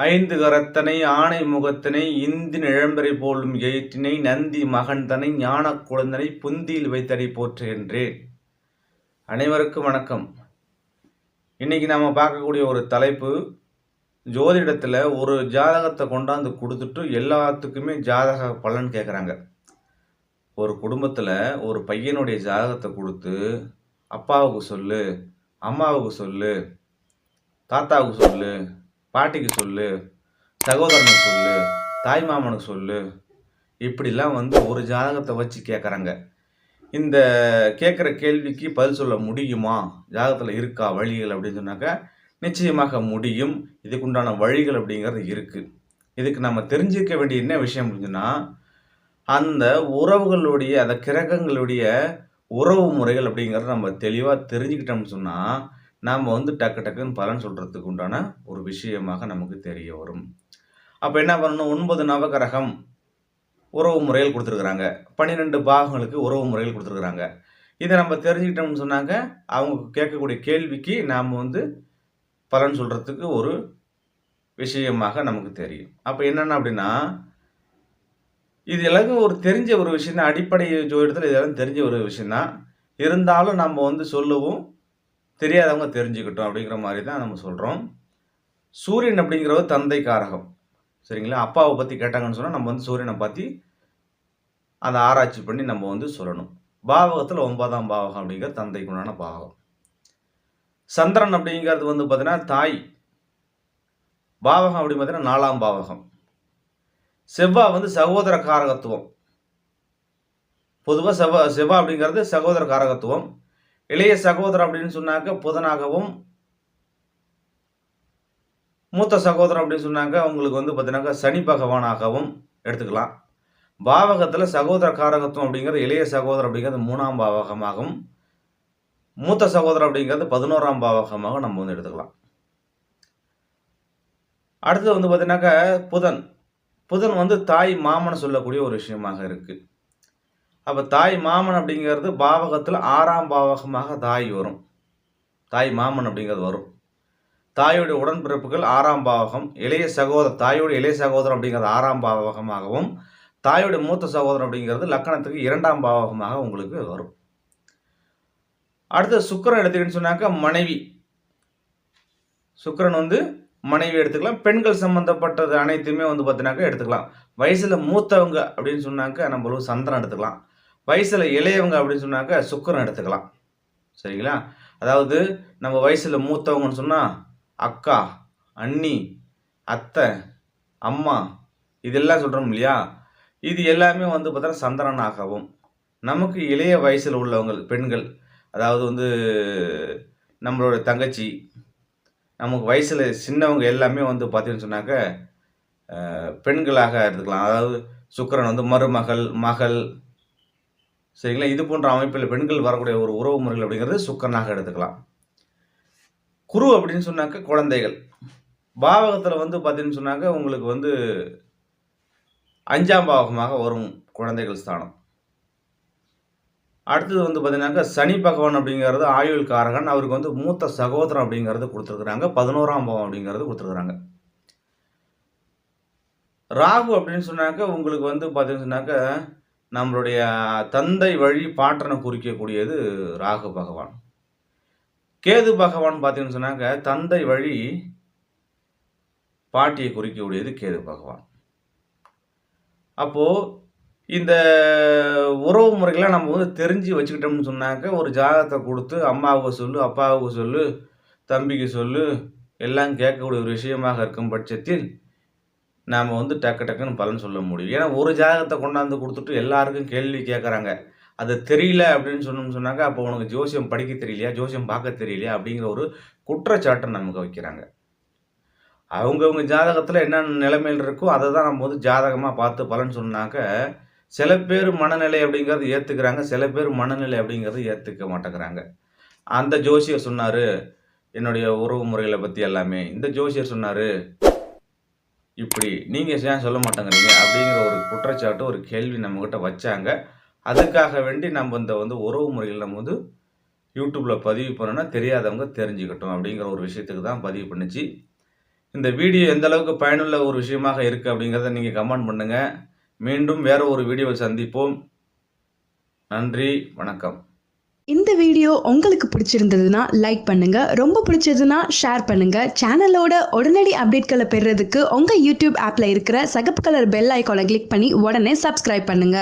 ஐந்து கரத்தனை ஆணை முகத்தினை இந்தின் இளம்பரை போலும் எயிற்றினை நந்தி மகன்தனை ஞான குழந்தனை புந்தியில் வைத்தடி போற்றுகின்றேன். அனைவருக்கும் வணக்கம். இன்னைக்கு நாம பார்க்கக்கூடிய ஒரு தலைப்பு, ஜோதிடத்தில் ஒரு ஜாதகத்தை கொண்டாந்து கொடுத்துட்டு எல்லாத்துக்குமே ஜாதக பலன் கேட்குறாங்க. ஒரு குடும்பத்தில் ஒரு பையனுடைய ஜாதகத்தை கொடுத்து அப்பாவுக்கு சொல்லு, அம்மாவுக்கு சொல்லு, தாத்தாவுக்கு சொல்லு, பாட்டிக்கு சொல்லு, சகோதரனுக்கு சொல்லு, தாய் மாமனுக்கு சொல்லு, இப்படிலாம் ஒரு ஜாதகத்தை வச்சு கேட்குறாங்க. இந்த கேட்குற கேள்விக்கு பதில் சொல்ல முடியுமா, ஜாதகத்தில் இருக்கா வழிகள் அப்படின்னு சொன்னாக்கா நிச்சயமாக முடியும். இதுக்குண்டான வழிகள் அப்படிங்கிறது இருக்குது. இதுக்கு நம்ம தெரிஞ்சிக்க வேண்டிய என்ன விஷயம் அப்படின்னா, அந்த உறவுகளுடைய அந்த கிரகங்களுடைய உறவு முறைகள் அப்படிங்கிறத நம்ம தெளிவாக தெரிஞ்சுக்கிட்டோம்னு சொன்னால் நாம் டக்கு டக்குன்னு பலன் சொல்கிறதுக்கு உண்டான ஒரு விஷயமாக நமக்கு தெரிய வரும். அப்போ என்ன பண்ணணும், 9 நவகிரகம் உறவு முறைகள் கொடுத்துருக்குறாங்க, 12 பாகங்களுக்கு உறவு முறைகள் கொடுத்துருக்குறாங்க. இதை நம்ம தெரிஞ்சுக்கிட்டோம்னு சொன்னாங்க அவங்க கேட்கக்கூடிய கேள்விக்கு நாம் பலன் சொல்கிறதுக்கு ஒரு விஷயமாக நமக்கு தெரியும். அப்போ என்னென்ன அப்படின்னா, இது எல்லாருக்கும் ஒரு தெரிஞ்ச ஒரு விஷயம் தான், அடிப்படை ஜோதிடத்தில் இதெல்லாம் தெரிஞ்ச ஒரு விஷயந்தான். இருந்தாலும் நம்ம சொல்லவும் தெரியாதவங்க தெரிஞ்சுக்கிட்டோம் அப்படிங்கிற மாதிரி தான் நம்ம சொல்கிறோம். சூரியன் அப்படிங்கிறவர் தந்தை காரகம், சரிங்களா? அப்பாவை பற்றி கேட்டாங்கன்னு சொன்னால் நம்ம சூரியனை பற்றி அதை ஆராய்ச்சி பண்ணி நம்ம சொல்லணும். பாவகத்தில் 9ஆம் பாவகம் அப்படிங்கிறது தந்தைக்குண்டான பாவகம். சந்திரன் அப்படிங்கிறது பார்த்தீங்கன்னா தாய் பாவகம் அப்படின்னு பார்த்தீங்கன்னா 4ஆம் பாவகம். செவ்வாய் சகோதர காரகத்துவம். பொதுவாக செவ்வாய் அப்படிங்கிறது சகோதர காரகத்துவம். இளைய சகோதரர் அப்படின்னு சொன்னாக்க புதனாகவும், மூத்த சகோதரர் அப்படின்னு சொன்னாக்க உங்களுக்கு பார்த்தீங்கன்னாக்கா சனி பகவானாகவும் எடுத்துக்கலாம். பாவகத்தில் சகோதர காரகத்துவம் அப்படிங்கிறது இளைய சகோதரர் அப்படிங்கிறது 3ஆம் பாவகமாகவும், மூத்த சகோதரர் அப்படிங்கிறது 11ஆம் பாவகமாக நம்ம எடுத்துக்கலாம். அடுத்தது பார்த்தீங்கன்னாக்கா புதன் தாய் மாமன் சொல்லக்கூடிய ஒரு விஷயமாக இருக்குது. அப்போ தாய் மாமன் அப்படிங்கிறது பாவகத்தில் 6ஆம் பாவகமாக தாய் வரும், தாய் மாமன் அப்படிங்கிறது வரும். தாயோடைய உடன்பிறப்புகள் 6ஆம் பாவகம், தாயோடைய இளைய சகோதரர் அப்படிங்கிறது 6ஆம் பாவகமாகவும், தாயோடைய மூத்த சகோதரர் அப்படிங்கிறது லக்கணத்துக்கு 2ஆம் பாவகமாக உங்களுக்கு வரும். அடுத்து சுக்கிரன் எடுத்துக்கின்னு சொன்னாக்க மனைவி, சுக்கிரன் மனைவி எடுத்துக்கலாம். பெண்கள் சம்பந்தப்பட்டது அனைத்துமே பார்த்தீங்கன்னாக்கா எடுத்துக்கலாம். வயசில் மூத்தவங்க அப்படின்னு சொன்னாக்க நம்ம சந்திரன் எடுத்துக்கலாம். வயசில் இளையவங்க அப்படின்னு சொன்னாக்க சுக்கிரன் எடுத்துக்கலாம், சரிங்களா? அதாவது நம்ம வயசில் மூத்தவங்கன்னு சொன்னால் அக்கா, அண்ணி, அத்தை, அம்மா இதெல்லாம் சொல்கிறோம் இல்லையா? இது எல்லாமே பார்த்தீங்கன்னா சந்திரனாகவும், நமக்கு இளைய வயசில் உள்ளவங்க பெண்கள், அதாவது நம்மளோட தங்கச்சி, நமக்கு வயசில் சின்னவங்க எல்லாமே பார்த்தீங்கன்னு சொன்னாக்க பெண்களாக எடுத்துக்கலாம். அதாவது சுக்கிரன் மருமகள், மகள், சரிங்களா? இது போன்ற அமைப்பில் பெண்கள் வரக்கூடிய ஒரு உறவு முறைகள் அப்படிங்கிறது சுக்கிரனாக எடுத்துக்கலாம். குரு அப்படின்னு சொன்னாக்க குழந்தைகள். பாவகத்தில் பார்த்தீங்கன்னு சொன்னாக்க உங்களுக்கு 5ஆம் பாவகமாக வரும் குழந்தைகள் ஸ்தானம். அடுத்தது பார்த்தீங்கன்னாக்கா சனி பகவான் அப்படிங்கிறது ஆயுள் காரகன், அவருக்கு மூத்த சகோதரன் அப்படிங்கிறது கொடுத்துருக்குறாங்க, 11ஆம் பாவம் அப்படிங்கிறது கொடுத்துருக்குறாங்க. ராகு அப்படின்னு சொன்னாக்க உங்களுக்கு பார்த்தீங்கன்னு சொன்னாக்க நம்மளுடைய தந்தை வழி பாட்டனை குறிக்கக்கூடியது ராகு பகவான். கேது பகவான் பார்த்தீங்கன்னு சொன்னாக்க தந்தை வழி பாட்டியை குறிக்கக்கூடியது கேது பகவான். அப்போது இந்த உறவு முறைகள்லாம் நம்ம தெரிஞ்சு வச்சுக்கிட்டோம்னு சொன்னாக்க ஒரு ஜாதகத்தை கொடுத்து அம்மாவுக்கு சொல்லு, அப்பாவுக்கு சொல்லு, தம்பிக்கு சொல்லு எல்லாம் கேட்கக்கூடிய ஒரு விஷயமாக இருக்கும் பட்சத்தில் நாம் டக்கு டக்குன்னு பலன் சொல்ல முடியும். ஏன்னா ஒரு ஜாதகத்தை கொண்டாந்து கொடுத்துட்டு எல்லாருக்கும் கேள்வி கேட்குறாங்க. அது தெரியல அப்படின்னு சொன்னாக்க அப்போ உனக்கு ஜோசியம் படிக்க தெரியலையா, ஜோசியம் பார்க்க தெரியலையா அப்படிங்கிற ஒரு குற்றச்சாட்டை நமக்கு வைக்கிறாங்க. அவங்கவுங்க ஜாதகத்தில் என்ன நிலைமையில் இருக்கோ அதை தான் நம்ம வந்து ஜாதகமாக பார்த்து பலன் சொன்னாக்க சில பேர் மனநிலை அப்படிங்கிறது ஏற்றுக்கிறாங்க, சில பேர் மனநிலை அப்படிங்கிறது ஏற்றுக்க மாட்டேங்கிறாங்க. அந்த ஜோசியர் சொன்னார் என்னுடைய உறவு முறைகளை பற்றி எல்லாமே, இந்த ஜோசியர் சொன்னார் இப்படி, நீங்கள் ஏன் சொல்ல மாட்டேங்கிறீங்க அப்படிங்கிற ஒரு குற்றச்சாட்டு, ஒரு கேள்வி நம்மக்கிட்ட வச்சாங்க. அதுக்காக வேண்டி நம்ம இந்த வந்து உறவு முறைகள் நம்ம வந்து யூடியூப்பில் பதிவு பண்ணோன்னா தெரியாதவங்க தெரிஞ்சுக்கட்டும் அப்படிங்கிற ஒரு விஷயத்துக்கு தான் பதிவு பண்ணிச்சு. இந்த வீடியோ எந்த அளவுக்கு பயனுள்ள ஒரு விஷயமாக இருக்குது அப்படிங்கிறத நீங்கள் கமெண்ட் பண்ணுங்கள். மீண்டும் வேற ஒரு வீடியோவில் சந்திப்போம். நன்றி, வணக்கம். இந்த வீடியோ உங்களுக்கு பிடிச்சிருந்ததுன்னா லைக் பண்ணுங்க, ரொம்ப பிடிச்சதுன்னா ஷேர் பண்ணுங்க. சேனலோட உடனடி அப்டேட்களை பெறுறதுக்கு உங்க யூடியூப் ஆப்ல இருக்கிற சகப்பு கலர் பெல் ஐகானை கிளிக் பண்ணி உடனே சப்ஸ்கிரைப் பண்ணுங்க.